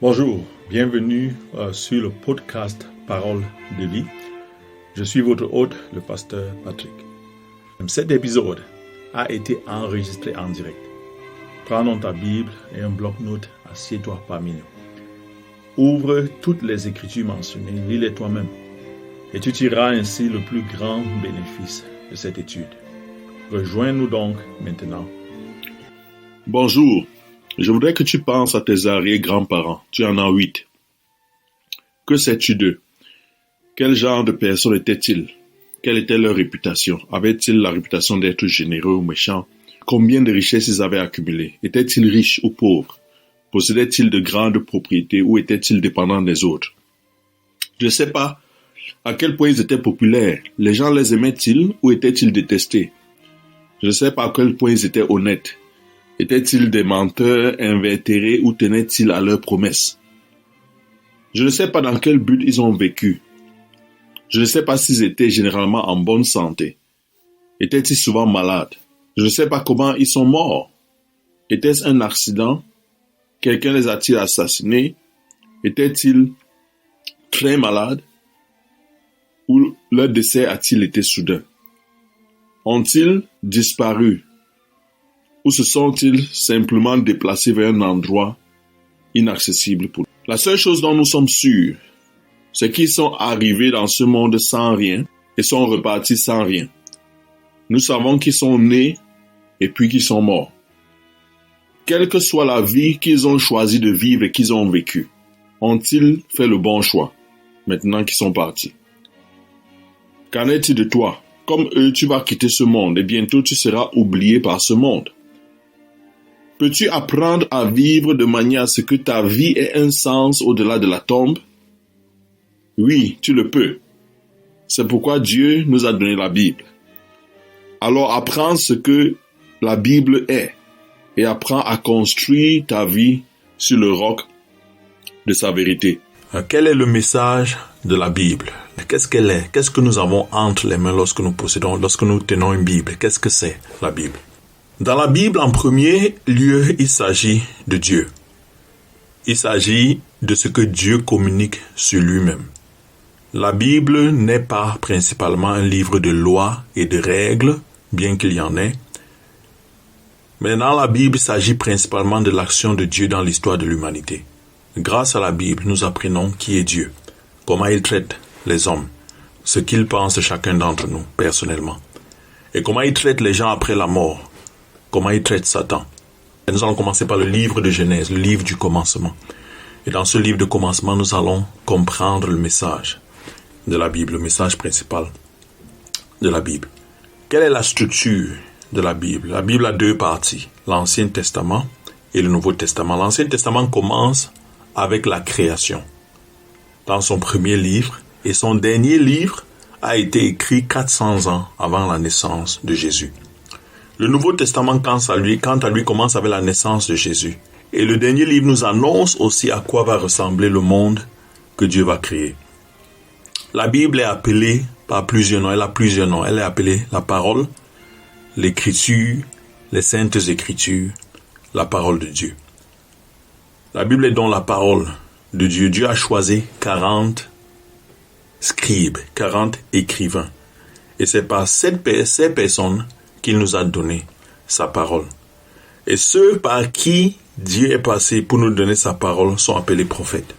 Bonjour, bienvenue sur le podcast Parole de vie. Je suis votre hôte, le pasteur Patrick. Cet épisode a été enregistré en direct. Prends ta Bible et un bloc-notes, assieds-toi parmi nous. Ouvre toutes les écritures mentionnées, lis-les toi-même. Et tu tireras ainsi le plus grand bénéfice de cette étude. Rejoins-nous donc maintenant. Bonjour, je voudrais que tu penses à tes arrière-grands-parents. Tu en as 8. Que sais-tu d'eux? Quel genre de personnes étaient-ils? Quelle était leur réputation? Avaient-ils la réputation d'être généreux ou méchants? Combien de richesses ils avaient accumulées? Étaient-ils riches ou pauvres? Possédaient-ils de grandes propriétés ou étaient-ils dépendants des autres? Je ne sais pas à quel point ils étaient populaires. Les gens les aimaient-ils ou étaient-ils détestés? Je ne sais pas à quel point ils étaient honnêtes. Étaient-ils des menteurs invétérés ou tenaient-ils à leurs promesses? Je ne sais pas dans quel but ils ont vécu. Je ne sais pas s'ils étaient généralement en bonne santé. Étaient-ils souvent malades? Je ne sais pas comment ils sont morts. Était-ce un accident? Quelqu'un les a-t-il assassinés? Étaient-ils très malades? Ou leur décès a-t-il été soudain? Ont-ils disparu? Ou se sont-ils simplement déplacés vers un endroit inaccessible pour eux? La seule chose dont nous sommes sûrs, c'est qu'ils sont arrivés dans ce monde sans rien et sont repartis sans rien. Nous savons qu'ils sont nés et puis qu'ils sont morts. Quelle que soit la vie qu'ils ont choisi de vivre et qu'ils ont vécu, ont-ils fait le bon choix maintenant qu'ils sont partis? Qu'en est-il de toi? Comme eux, tu vas quitter ce monde et bientôt tu seras oublié par ce monde. Peux-tu apprendre à vivre de manière à ce que ta vie ait un sens au-delà de la tombe? Oui, tu le peux. C'est pourquoi Dieu nous a donné la Bible. Alors apprends ce que la Bible est et apprends à construire ta vie sur le roc de sa vérité. Quel est le message de la Bible? Qu'est-ce qu'elle est? Qu'est-ce que nous avons entre les mains lorsque nous possédons, lorsque nous tenons une Bible? Qu'est-ce que c'est la Bible? Dans la Bible, en premier lieu, il s'agit de Dieu. Il s'agit de ce que Dieu communique sur lui-même. La Bible n'est pas principalement un livre de lois et de règles, bien qu'il y en ait. Mais dans la Bible, il s'agit principalement de l'action de Dieu dans l'histoire de l'humanité. Grâce à la Bible, nous apprenons qui est Dieu, comment il traite les hommes, ce qu'il pense de chacun d'entre nous, personnellement, et comment il traite les gens après la mort, comment il traite Satan. Et nous allons commencer par le livre de Genèse, le livre du commencement. Et dans ce livre de commencement, nous allons comprendre le message de la Bible, le message principal de la Bible. Quelle est la structure de la Bible? La Bible a deux parties, l'Ancien Testament et le Nouveau Testament. L'Ancien Testament commence avec la création, dans son premier livre, et son dernier livre a été écrit 400 ans avant la naissance de Jésus. Le Nouveau Testament, quant à lui, commence avec la naissance de Jésus. Et le dernier livre nous annonce aussi à quoi va ressembler le monde que Dieu va créer. La Bible est appelée par plusieurs noms. Elle a plusieurs noms. Elle est appelée la parole, l'écriture, les saintes écritures, la parole de Dieu. La Bible est donc la parole de Dieu. Dieu a choisi 40 scribes, 40 écrivains. Et c'est par ces personnes qu'il nous a donné sa parole. Et ceux par qui Dieu est passé pour nous donner sa parole sont appelés prophètes.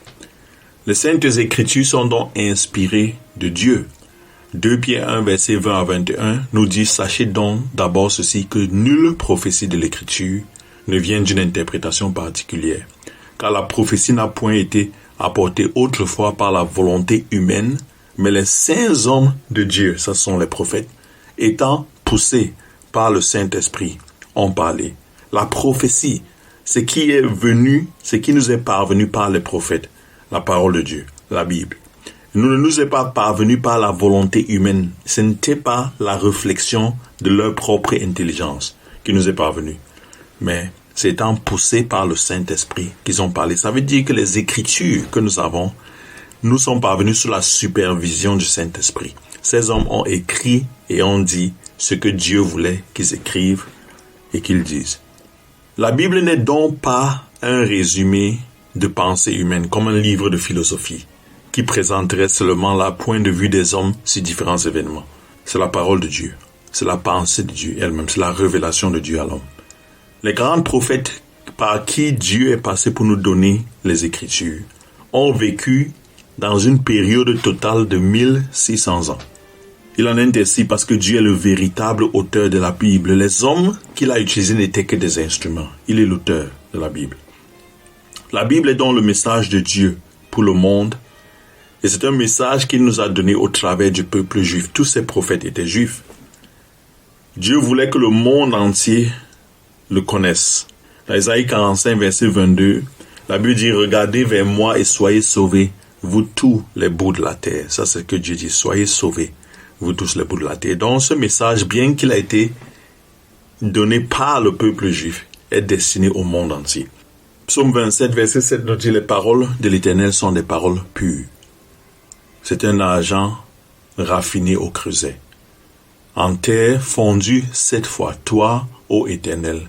Les saintes écritures sont donc inspirées de Dieu. 2 Pierre 1, verset 20 à 21 nous dit « Sachez donc d'abord ceci, que nulle prophétie de l'écriture ne vient d'une interprétation particulière, car la prophétie n'a point été apportée autrefois par la volonté humaine, mais les saints hommes de Dieu, ce sont les prophètes, étant poussés par le Saint-Esprit, ont parlé. » La prophétie, ce qui nous est parvenu par les prophètes, la parole de Dieu, la Bible. Ne nous est pas parvenu par la volonté humaine. Ce n'était pas la réflexion de leur propre intelligence qui nous est parvenue. Mais c'est étant poussé par le Saint-Esprit qu'ils ont parlé. Ça veut dire que les écritures que nous avons nous sont parvenues sous la supervision du Saint-Esprit. Ces hommes ont écrit et ont dit ce que Dieu voulait qu'ils écrivent et qu'ils disent. La Bible n'est donc pas un résumé de pensée humaine, comme un livre de philosophie, qui présenterait seulement le point de vue des hommes sur différents événements. C'est la parole de Dieu, c'est la pensée de Dieu elle-même, c'est la révélation de Dieu à l'homme. Les grands prophètes par qui Dieu est passé pour nous donner les Écritures ont vécu dans une période totale de 1600 ans. Il en est ainsi parce que Dieu est le véritable auteur de la Bible. Les hommes qu'il a utilisés n'étaient que des instruments. Il est l'auteur de la Bible. La Bible est donc le message de Dieu pour le monde. Et c'est un message qu'il nous a donné au travers du peuple juif. Tous ces prophètes étaient juifs. Dieu voulait que le monde entier le connaisse. Dans Isaïe 45, verset 22, la Bible dit « Regardez vers moi et soyez sauvés, vous tous les bouts de la terre. » Ça, c'est ce que Dieu dit. « Soyez sauvés, vous tous les bouts de la terre. » Donc, ce message, bien qu'il a été donné par le peuple juif, est destiné au monde entier. Psaume 27, verset 7 nous dit « Les paroles de l'Éternel sont des paroles pures. C'est un argent raffiné au creuset. En terre fondue 7 fois, toi, ô Éternel,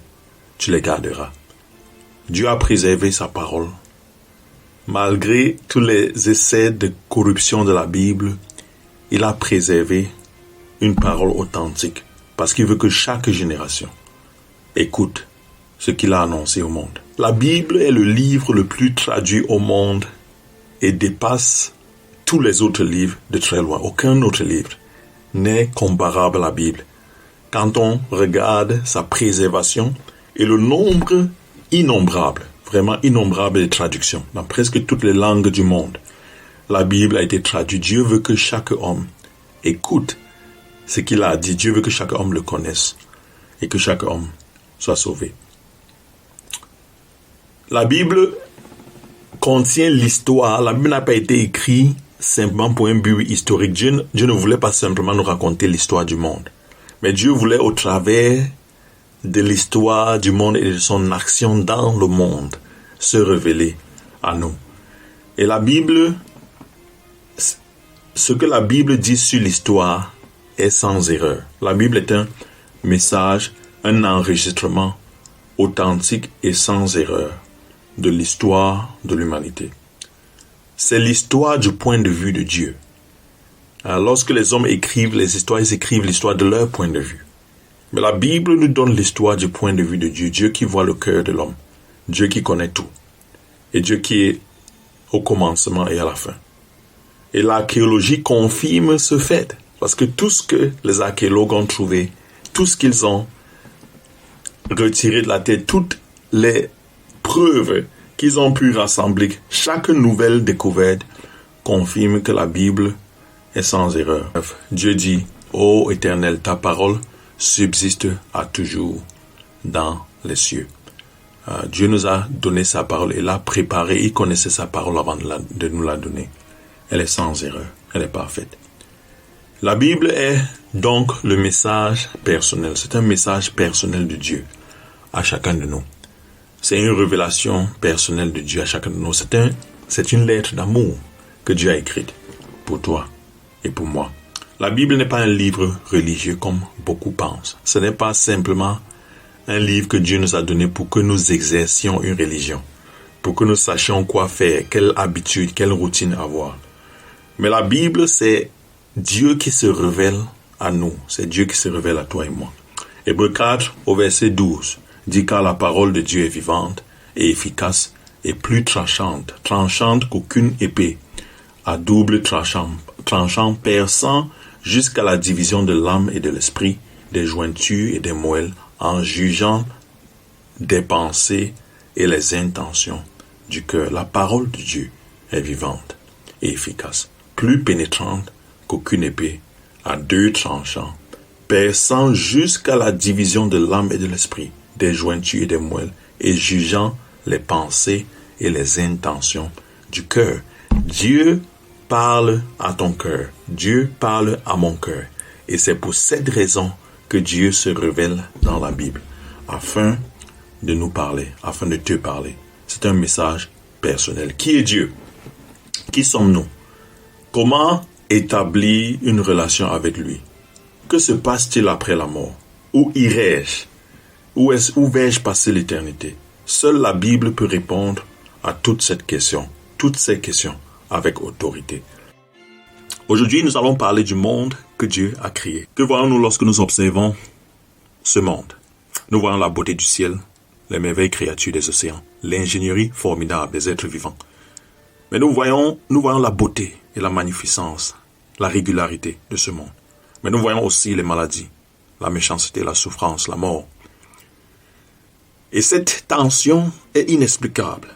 tu les garderas. » Dieu a préservé sa parole. Malgré tous les essais de corruption de la Bible, il a préservé une parole authentique parce qu'il veut que chaque génération écoute ce qu'il a annoncé au monde. La Bible est le livre le plus traduit au monde et dépasse tous les autres livres de très loin. Aucun autre livre n'est comparable à la Bible. Quand on regarde sa préservation et le nombre innombrable, vraiment innombrable de traductions dans presque toutes les langues du monde, la Bible a été traduite. Dieu veut que chaque homme écoute ce qu'il a dit. Dieu veut que chaque homme le connaisse et que chaque homme soit sauvé. La Bible contient l'histoire. La Bible n'a pas été écrite simplement pour un but historique. Dieu ne voulait pas simplement nous raconter l'histoire du monde. Mais Dieu voulait, au travers de l'histoire du monde et de son action dans le monde, se révéler à nous. Et la Bible, ce que la Bible dit sur l'histoire est sans erreur. La Bible est un message, un enregistrement authentique et sans erreur de l'histoire de l'humanité. C'est l'histoire du point de vue de Dieu. Alors, lorsque les hommes écrivent les histoires, ils écrivent l'histoire de leur point de vue. Mais la Bible nous donne l'histoire du point de vue de Dieu, Dieu qui voit le cœur de l'homme, Dieu qui connaît tout, et Dieu qui est au commencement et à la fin. Et l'archéologie confirme ce fait, parce que tout ce que les archéologues ont trouvé, tout ce qu'ils ont retiré de la terre, toutes les preuves qu'ils ont pu rassembler, chaque nouvelle découverte confirme que la Bible est sans erreur. Dieu dit, ô Éternel, ta parole subsiste à toujours dans les cieux. Dieu nous a donné sa parole et l'a préparée. Il connaissait sa parole avant de nous la donner. Elle est sans erreur. Elle est parfaite. La Bible est donc le message personnel. C'est un message personnel de Dieu à chacun de nous. C'est une révélation personnelle de Dieu à chacun de nous. C'est une lettre d'amour que Dieu a écrite pour toi et pour moi. La Bible n'est pas un livre religieux comme beaucoup pensent. Ce n'est pas simplement un livre que Dieu nous a donné pour que nous exercions une religion, pour que nous sachions quoi faire, quelle habitude, quelle routine avoir. Mais la Bible, c'est Dieu qui se révèle à nous. C'est Dieu qui se révèle à toi et moi. Hébreux 4, au verset 12, dit « Car la parole de Dieu est vivante et efficace et plus tranchante qu'aucune épée, à double tranchant, perçant jusqu'à la division de l'âme et de l'esprit, des jointures et des moelles, en jugeant des pensées et les intentions du cœur. » La parole de Dieu est vivante et efficace, plus pénétrante qu'aucune épée, à deux tranchants, perçant jusqu'à la division de l'âme et de l'esprit, des jointures et des moelles, et jugeant les pensées et les intentions du cœur. Dieu parle à ton cœur. Dieu parle à mon cœur. Et c'est pour cette raison que Dieu se révèle dans la Bible, afin de nous parler, afin de te parler. C'est un message personnel. Qui est Dieu? Qui sommes-nous? Comment établir une relation avec lui? Que se passe-t-il après la mort? Où irai-je? Où vais-je passer l'éternité? Seule la Bible peut répondre à toutes ces questions avec autorité. Aujourd'hui, nous allons parler du monde que Dieu a créé. Que voyons-nous lorsque nous observons ce monde? Nous voyons la beauté du ciel, les merveilles créatures des océans, l'ingénierie formidable des êtres vivants. Mais nous voyons la beauté et la magnificence, la régularité de ce monde. Mais nous voyons aussi les maladies, la méchanceté, la souffrance, la mort. Et cette tension est inexplicable.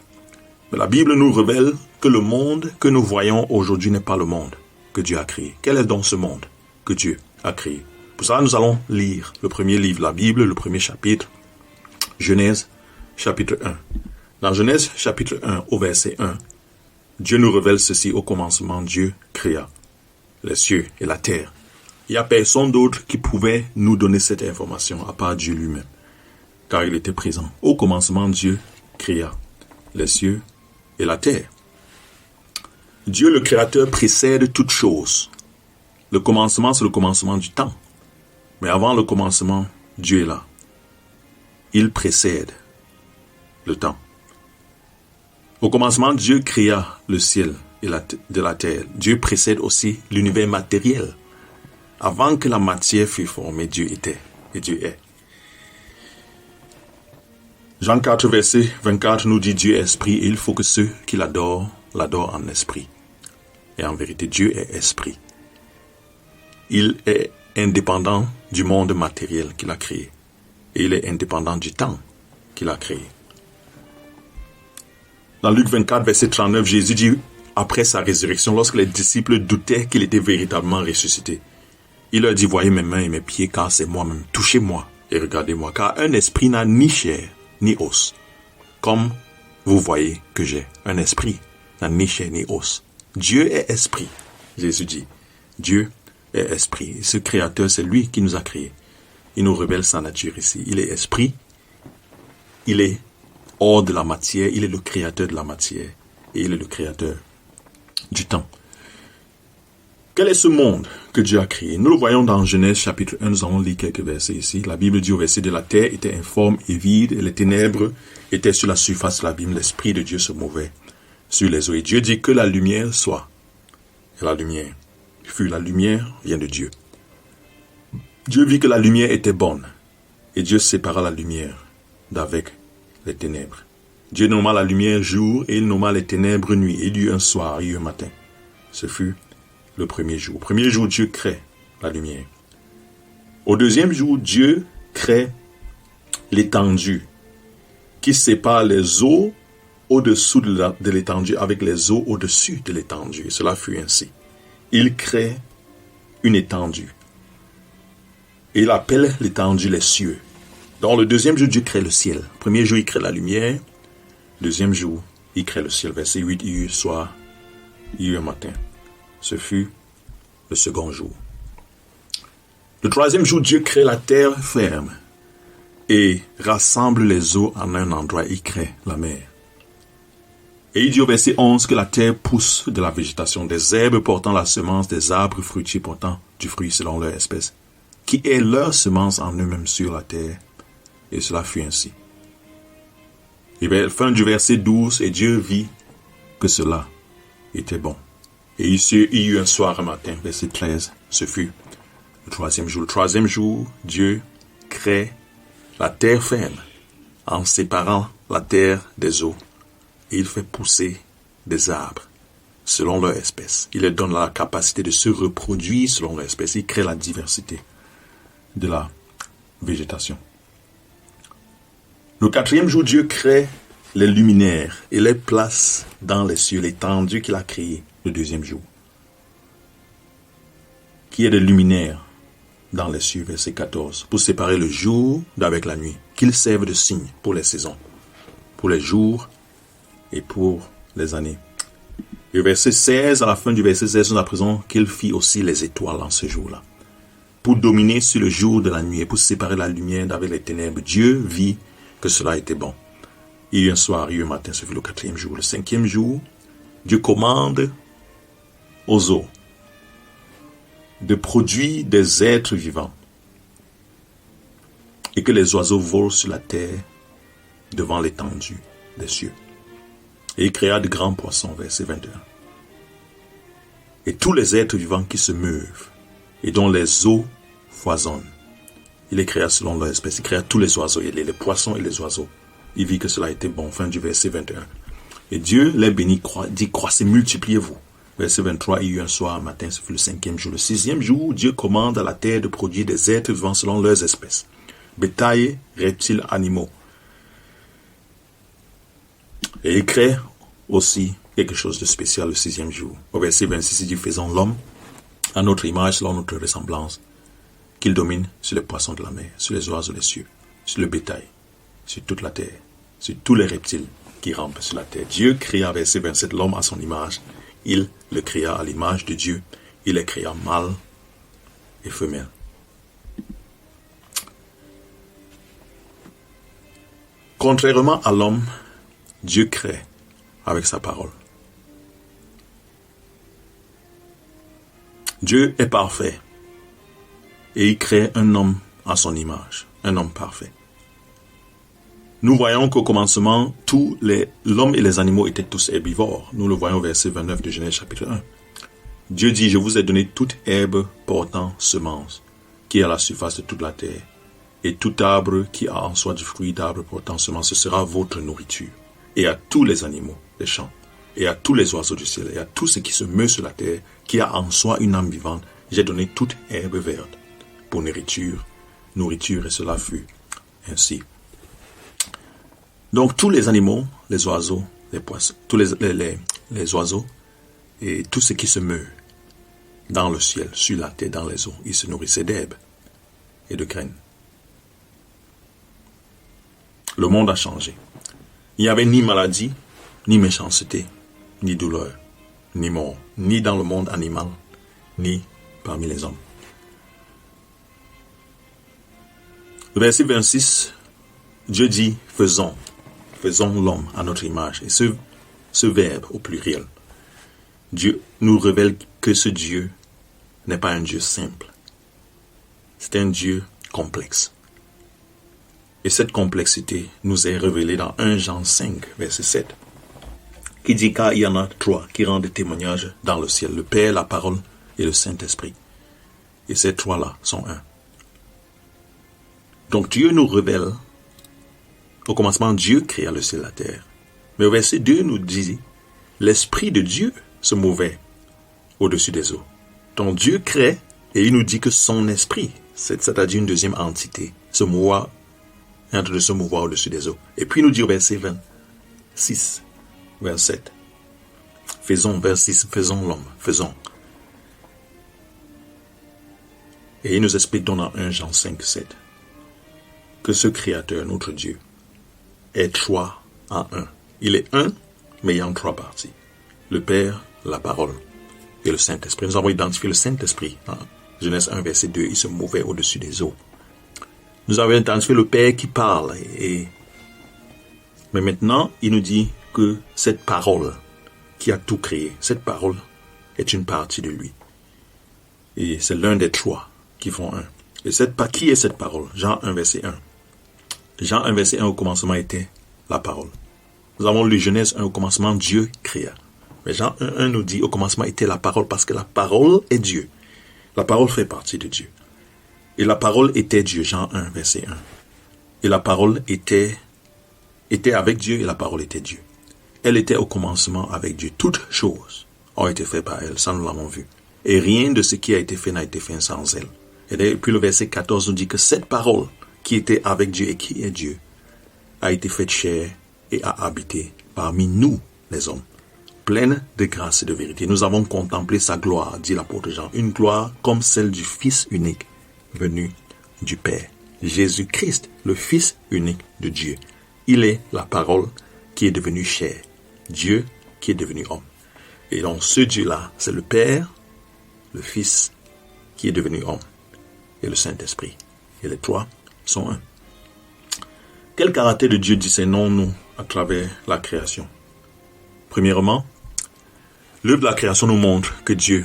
Mais la Bible nous révèle que le monde que nous voyons aujourd'hui n'est pas le monde que Dieu a créé. Quel est donc ce monde que Dieu a créé? Pour ça, nous allons lire le premier livre de la Bible, le premier chapitre, Genèse, chapitre 1. Dans Genèse, chapitre 1, au verset 1, Dieu nous révèle ceci: au commencement, Dieu créa les cieux et la terre. Il n'y a personne d'autre qui pouvait nous donner cette information à part Dieu lui-même, car il était présent. Au commencement, Dieu créa les cieux et la terre. Dieu le Créateur précède toute chose. Le commencement, c'est le commencement du temps. Mais avant le commencement, Dieu est là. Il précède le temps. Au commencement, Dieu créa le ciel et de la terre. Dieu précède aussi l'univers matériel. Avant que la matière fût formée, Dieu était et Dieu est. Jean 4, verset 24 nous dit: Dieu est esprit et il faut que ceux qui l'adorent en esprit. Et en vérité, Dieu est esprit. Il est indépendant du monde matériel qu'il a créé. Et il est indépendant du temps qu'il a créé. Dans Luc 24, verset 39, Jésus dit, après sa résurrection, lorsque les disciples doutaient qu'il était véritablement ressuscité, il leur dit: voyez mes mains et mes pieds, car c'est moi-même. Touchez-moi et regardez-moi, car un esprit n'a ni chair ni os, comme vous voyez que j'ai. Un esprit n'a ni chair ni os. Dieu est esprit, Jésus dit. Dieu est esprit. Et ce créateur, c'est lui qui nous a créés. Il nous révèle sa nature ici. Il est esprit. Il est hors de la matière. Il est le créateur de la matière. Et il est le créateur du temps. Quel est ce monde que Dieu a créé? Nous le voyons dans Genèse chapitre 1. Nous allons lire quelques versets ici. La Bible dit au verset de: la terre était informe et vide, et les ténèbres étaient sur la surface de l'abîme. L'Esprit de Dieu se mouvait sur les eaux. Et Dieu dit que la lumière soit. Et la lumière fut. La lumière vient de Dieu. Dieu vit que la lumière était bonne. Et Dieu sépara la lumière d'avec les ténèbres. Dieu nomma la lumière jour et il nomma les ténèbres nuit. Il y eut un soir, il y eut un matin. Ce fut le premier jour. Au premier jour, Dieu crée la lumière. Au deuxième jour, Dieu crée l'étendue qui sépare les eaux au-dessous de l'étendue avec les eaux au-dessus de l'étendue. Et cela fut ainsi. Il crée une étendue. Et il appelle l'étendue les cieux. Dans le deuxième jour, Dieu crée le ciel. Le premier jour, il crée la lumière. Le deuxième jour, il crée le ciel. Verset 8, il y eut soir, il y eut un matin. Ce fut le second jour. Le troisième jour, Dieu crée la terre ferme et rassemble les eaux en un endroit. Il crée la mer. Et il dit au verset 11 que la terre pousse de la végétation, des herbes portant la semence, des arbres fruitiers portant du fruit selon leur espèce, qui est leur semence en eux-mêmes sur la terre. Et cela fut ainsi. Et bien, fin du verset 12, et Dieu vit que cela était bon. Et il y eut un soir, un matin, verset 13, ce fut le troisième jour. Le troisième jour, Dieu crée la terre ferme en séparant la terre des eaux. Et il fait pousser des arbres selon leur espèce. Il leur donne la capacité de se reproduire selon leur espèce. Il crée la diversité de la végétation. Le quatrième jour, Dieu crée les luminaires et les place dans les cieux, l'étendue qu'il a créée le deuxième jour. Qui est des luminaires dans les cieux, verset 14, pour séparer le jour d'avec la nuit, qu'ils servent de signe pour les saisons, pour les jours et pour les années. Et verset 16, à la fin du verset 16, nous apprenons qu'il fit aussi les étoiles en ce jour-là, pour dominer sur le jour de la nuit et pour séparer la lumière d'avec les ténèbres. Dieu vit que cela était bon. Il y eut un soir, il y eut un matin, ce fut le quatrième jour. Le cinquième jour, Dieu commande aux eaux de produire des êtres vivants et que les oiseaux volent sur la terre devant l'étendue des cieux. Et il créa de grands poissons, verset 21. Et tous les êtres vivants qui se meuvent et dont les eaux foisonnent. Il les créa selon leur espèce. Il créa tous les oiseaux, les poissons et les oiseaux. Il vit que cela était bon. Fin du verset 21. Et Dieu les bénit, dit croissez, multipliez-vous. Verset 23, il y eut un soir, un matin, ce fut le 5e jour. Le 6e jour, Dieu commande à la terre de produire des êtres vivants selon leurs espèces. Bétail, reptiles, animaux. Et il crée aussi quelque chose de spécial le 6e jour. Au verset 26, il dit, faisons l'homme à notre image, selon notre ressemblance, qu'il domine sur les poissons de la mer, sur les oiseaux des cieux, sur le bétail, sur toute la terre, sur tous les reptiles qui rampent sur la terre. Dieu créa, verset 27, l'homme à son image. Il le créa à l'image de Dieu. Il les créa mâle et femelle. Contrairement à l'homme, Dieu crée avec sa parole. Dieu est parfait et il crée un homme à son image, un homme parfait. Nous voyons qu'au commencement, l'homme et les animaux étaient tous herbivores. Nous le voyons au verset 29 de Genèse chapitre 1. Dieu dit, je vous ai donné toute herbe portant semence, qui est à la surface de toute la terre, et tout arbre qui a en soi du fruit d'arbre portant semence, ce sera votre nourriture. Et à tous les animaux des champs, et à tous les oiseaux du ciel, et à tout ce qui se meut sur la terre, qui a en soi une âme vivante, j'ai donné toute herbe verte pour nourriture, et cela fut ainsi. Donc tous les animaux, les oiseaux, les poissons, tous les oiseaux et tout ce qui se meut dans le ciel, sur la terre, dans les eaux, ils se nourrissaient d'herbes et de graines. Le monde a changé. Il n'y avait ni maladie, ni méchanceté, ni douleur, ni mort, ni dans le monde animal, ni parmi les hommes. Le verset 26, Dieu dit, faisons l'homme à notre image. Et ce verbe au pluriel, Dieu nous révèle que ce Dieu n'est pas un Dieu simple. C'est un Dieu complexe. Et cette complexité nous est révélée dans 1 Jean 5, verset 7, qui dit qu'il y en a 3 qui rendent témoignage dans le ciel, le Père, la parole et le Saint-Esprit. Et ces 3-là sont un. Donc Dieu nous révèle, au commencement Dieu créa le ciel et la terre. Mais au verset 2 nous dit, l'Esprit de Dieu se mouvait au-dessus des eaux. Donc Dieu crée et il nous dit que son esprit, c'est-à-dire une deuxième entité, est en train de se mouvoir au-dessus des eaux. Et puis il nous dit au verset 26, 27, faisons l'homme, faisons. Et il nous explique dans 1 Jean 5, 7, que ce Créateur, notre Dieu, est 3 en 1. Il est un, mais il y a en 3 parties. Le Père, la parole et le Saint-Esprit. Nous avons identifié le Saint-Esprit. Genèse 1, verset 2, il se mouvait au-dessus des eaux. Nous avons identifié le Père qui parle. Mais maintenant, il nous dit que cette parole qui a tout créé, cette parole est une partie de lui. Et c'est l'un des 3 qui font un. Et qui est cette parole? Jean 1, verset 1. Jean 1, verset 1, au commencement était la parole. Nous avons lu Genèse 1, au commencement, Dieu créa. Mais Jean 1, 1 nous dit, au commencement était la parole, parce que la parole est Dieu. La parole fait partie de Dieu. Et la parole était Dieu, Jean 1, verset 1. Et la parole était avec Dieu, et la parole était Dieu. Elle était au commencement avec Dieu. Toutes choses ont été faites par elle, ça nous l'avons vu. Et rien de ce qui a été fait n'a été fait sans elle. Et puis le verset 14 nous dit que cette parole qui était avec Dieu et qui est Dieu a été faite chair et a habité parmi nous, les hommes, pleine de grâce et de vérité. Nous avons contemplé sa gloire, dit l'apôtre Jean, une gloire comme celle du Fils unique, venu du Père. Jésus-Christ, le Fils unique de Dieu. Il est la parole qui est devenue chair, Dieu qui est devenu homme. Et donc ce Dieu-là, c'est le Père, le Fils qui est devenu homme, et le Saint-Esprit. Et les 3 sont un. Quel caractère de Dieu discernons-nous à travers la création? Premièrement, l'œuvre de la création nous montre que Dieu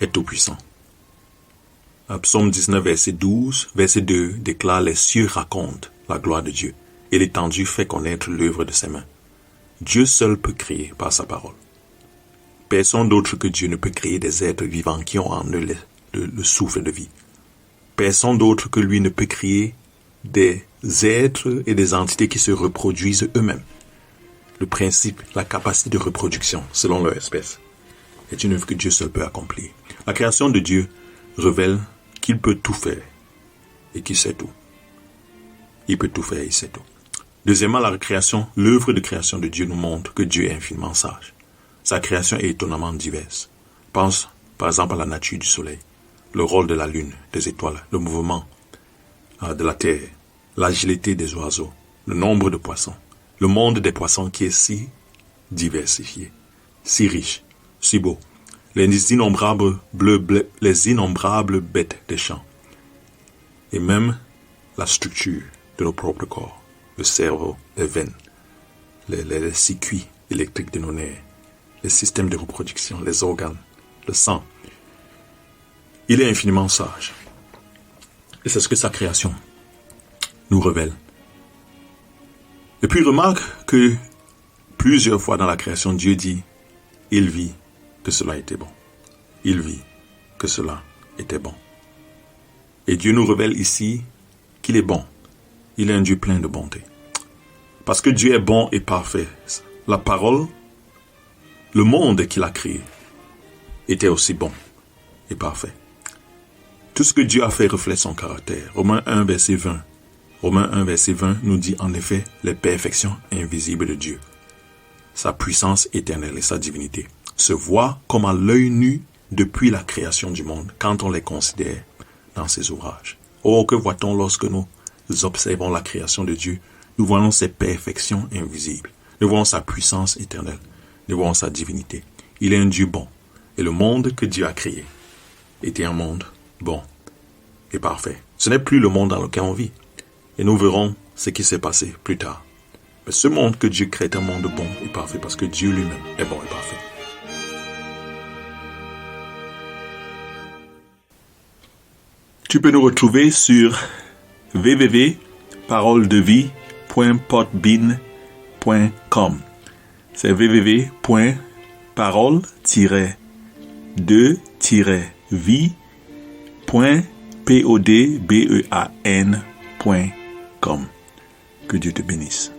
est tout-puissant. Psaume 19, verset 12, verset 2 déclare « Les cieux racontent la gloire de Dieu, et l'étendue fait connaître l'œuvre de ses mains. Dieu seul peut créer par sa parole. Personne d'autre que Dieu ne peut créer des êtres vivants qui ont en eux le souffle de vie. Personne d'autre que lui ne peut créer des êtres et des entités qui se reproduisent eux-mêmes. Le principe, la capacité de reproduction selon leur espèce est une œuvre que Dieu seul peut accomplir. La création de Dieu révèle qu'il peut tout faire et qu'il sait tout. Il peut tout faire et il sait tout. Deuxièmement, l'œuvre de création de Dieu nous montre que Dieu est infiniment sage. Sa création est étonnamment diverse. Pense par exemple à la nature du soleil, le rôle de la lune, des étoiles, le mouvement de la terre, l'agilité des oiseaux, le nombre de poissons, le monde des poissons qui est si diversifié, si riche, si beau, les innombrables bêtes des champs, et même la structure de nos propres corps, le cerveau, les veines, les circuits électriques de nos nerfs, les systèmes de reproduction, les organes, le sang. Il est infiniment sage. Et c'est ce que sa création nous révèle. Et puis remarque que plusieurs fois dans la création, Dieu dit, il vit que cela était bon. Il vit que cela était bon. Et Dieu nous révèle ici qu'il est bon. Il est un Dieu plein de bonté. Parce que Dieu est bon et parfait. La parole, le monde qu'il a créé, était aussi bon et parfait. Tout ce que Dieu a fait reflète son caractère. Romains 1, verset 20. Romains 1, verset 20 nous dit en effet les perfections invisibles de Dieu. Sa puissance éternelle et sa divinité se voient comme à l'œil nu depuis la création du monde quand on les considère dans ses ouvrages. Oh, que voit-on lorsque nous observons la création de Dieu? Nous voyons ses perfections invisibles. Nous voyons sa puissance éternelle. Nous voyons sa divinité. Il est un Dieu bon. Et le monde que Dieu a créé était un monde bon et parfait. Ce n'est plus le monde dans lequel on vit. Et nous verrons ce qui s'est passé plus tard. Mais ce monde que Dieu crée est un monde bon et parfait parce que Dieu lui-même est bon et parfait. Tu peux nous retrouver sur www.paroledevie.podbean.com. C'est www.parole-de-vie.podbean.com. Que Dieu te bénisse.